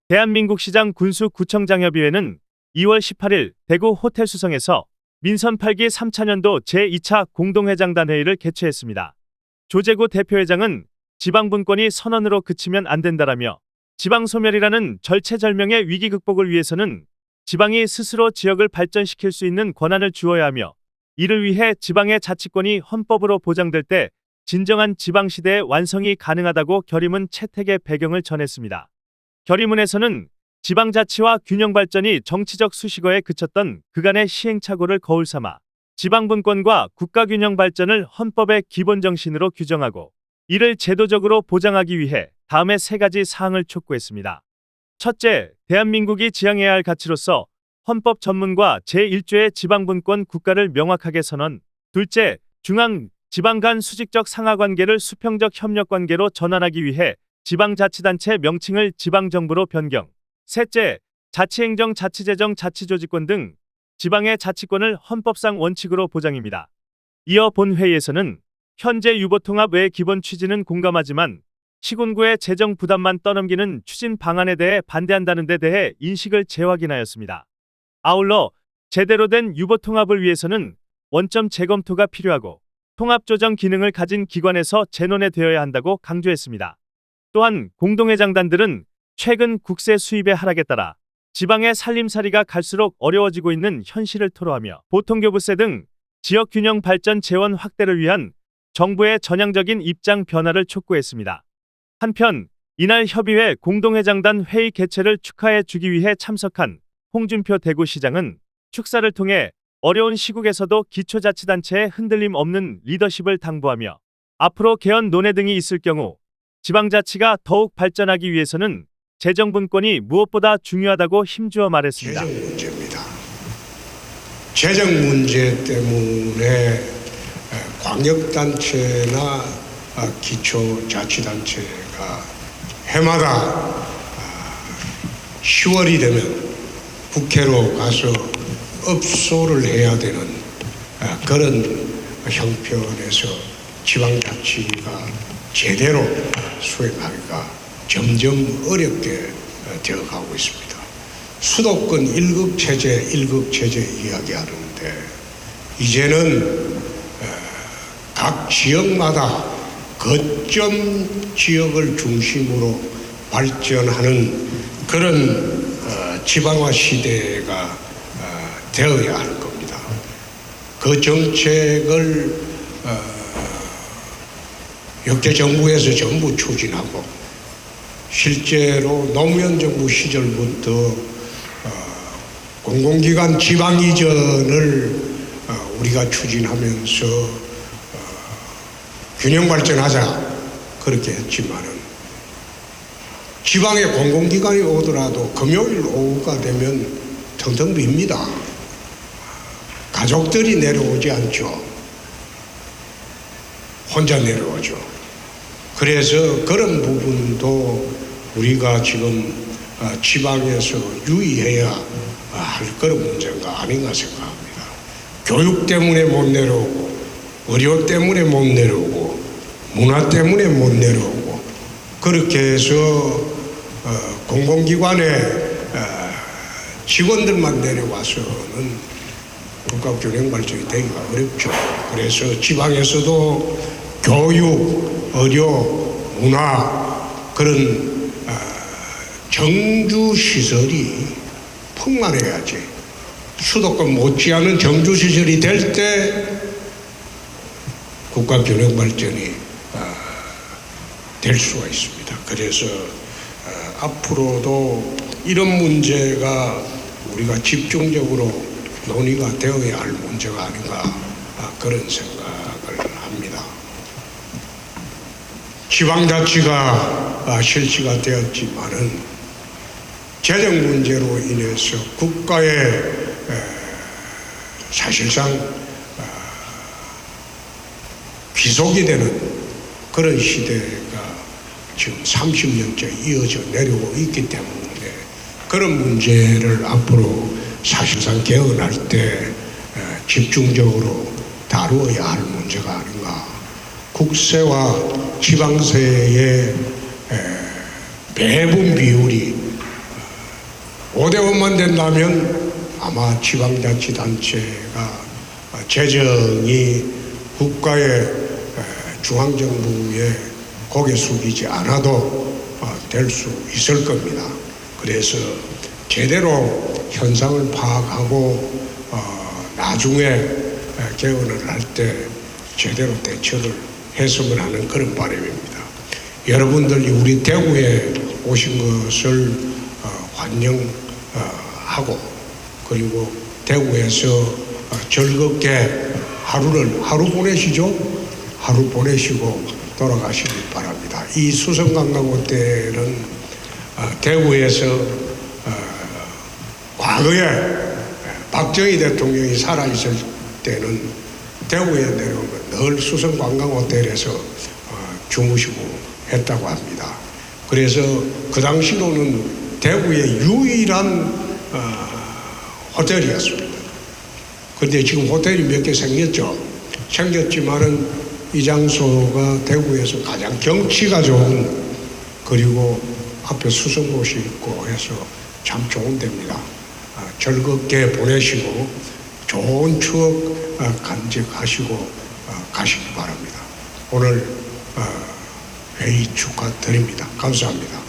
대한민국시장 군수구청장협의회는 2월 18일 대구 호텔 수성에서 민선 8기 3차년도 제2차 공동회장단 회의를 개최했습니다. 조재구 대표회장은 지방분권이 선언으로 그치면 안 된다라며 지방소멸이라는 절체절명의 위기 극복을 위해서는 지방이 스스로 지역을 발전시킬 수 있는 권한을 주어야 하며 이를 위해 지방의 자치권이 헌법으로 보장될 때 진정한 지방시대의 완성이 가능하다고 결의문 채택의 배경을 전했습니다. 결의문에서는 지방자치와 균형발전이 정치적 수식어에 그쳤던 그간의 시행착오를 거울 삼아 지방분권과 국가균형 발전을 헌법의 기본 정신으로 규정하고 이를 제도적으로 보장하기 위해 다음의 세 가지 사항을 촉구했습니다. 첫째, 대한민국이 지향해야 할 가치로서 헌법 전문과 제1조의 지방분권 국가를 명확하게 선언. 둘째, 중앙, 지방 간 수직적 상하관계를 수평적 협력관계로 전환하기 위해 지방자치단체 명칭을 지방정부로 변경. 셋째, 자치행정, 자치재정, 자치조직권 등 지방의 자치권을 헌법상 원칙으로 보장입니다. 이어 본 회의에서는 현재 유보통합의 기본 취지는 공감하지만 시군구의 재정 부담만 떠넘기는 추진 방안에 대해 반대한다는 데 대해 인식을 재확인하였습니다. 아울러 제대로 된 유보통합을 위해서는 원점 재검토가 필요하고 통합조정 기능을 가진 기관에서 재논의되어야 한다고 강조했습니다. 또한 공동회장단들은 최근 국세 수입의 하락에 따라 지방의 살림살이가 갈수록 어려워지고 있는 현실을 토로하며 보통교부세 등 지역균형 발전 재원 확대를 위한 정부의 전향적인 입장 변화를 촉구했습니다. 한편 이날 협의회 공동회장단 회의 개최를 축하해 주기 위해 참석한 홍준표 대구시장은 축사를 통해 어려운 시국에서도 기초자치단체의 흔들림 없는 리더십을 당부하며 앞으로 개헌 논의 등이 있을 경우 지방자치가 더욱 발전하기 위해서는 재정분권이 무엇보다 중요하다고 힘주어 말했습니다. 재정 문제입니다. 재정 문제 때문에 광역단체나 기초자치단체가 해마다 10월이 되면 국회로 가서 업소를 해야 되는 그런 형편에서 지방자치가 제대로 수행하기가 점점 어렵게 되어가고 있습니다. 수도권 1급 체제, 1급 체제 이야기하는데 이제는 각 지역마다 거점 지역을 중심으로 발전하는 그런 지방화 시대가 되어야 할 겁니다. 그 정책을 역대 정부에서 전부 추진하고 실제로 노무현 정부 시절부터 공공기관 지방 이전을 우리가 추진하면서 균형 발전하자 그렇게 했지만은 지방에 공공기관이 오더라도 금요일 오후가 되면 텅텅 빕니다. 가족들이 내려오지 않죠. 혼자 내려오죠. 그래서 그런 부분도 우리가 지금 지방에서 유의해야 할 그런 문제가 아닌가 생각합니다. 교육 때문에 못 내려오고 의료 때문에 못 내려오고 문화 때문에 못 내려오고 그렇게 해서 공공기관의 직원들만 내려와서는 국가균형 발전이 되기가 어렵죠. 그래서 지방에서도 교육, 의료, 문화 그런 정주시설이 풍만해야지 수도권 못지않은 정주시설이 될 때 국가균형 발전이 될 수가 있습니다. 그래서 앞으로도 이런 문제가 우리가 집중적으로 논의가 되어야 할 문제가 아닌가 그런 생각을 합니다. 지방자치가 실시가 되었지만은 재정 문제로 인해서 국가의 사실상 귀속이 되는 그런 시대가 지금 30년째 이어져 내려오고 있기 때문에 그런 문제를 앞으로 사실상 개헌할 때 집중적으로 다루어야 할 문제가 아닌가. 국세와 지방세의 배분 비율이 오대원만 된다면 아마 지방자치단체가 재정이 국가의 중앙정부에 고개 숙이지 않아도 될 수 있을 겁니다. 그래서 제대로 현상을 파악하고 나중에 개헌을 할 때 제대로 대처를 했으면 하는 그런 바람입니다. 여러분들이 우리 대구에 오신 것을 환영하고 그리고 대구에서 즐겁게 하루 보내시죠. 하루 보내시고 돌아가시길 바랍니다. 이 수성관광호텔은 대구에서 과거에 박정희 대통령이 살아있을 때는 대구에 내려오면 늘 수성관광호텔에서 주무시고 했다고 합니다. 그래서 그 당시로는 대구의 유일한 호텔이었습니다. 근데 지금 호텔이 몇 개 생겼죠. 생겼지만은 이 장소가 대구에서 가장 경치가 좋은 그리고 앞에 수성곳이 있고 해서 참 좋은 데입니다. 즐겁게 보내시고 좋은 추억 간직하시고 가시기 바랍니다. 오늘 회의 축하드립니다. 감사합니다.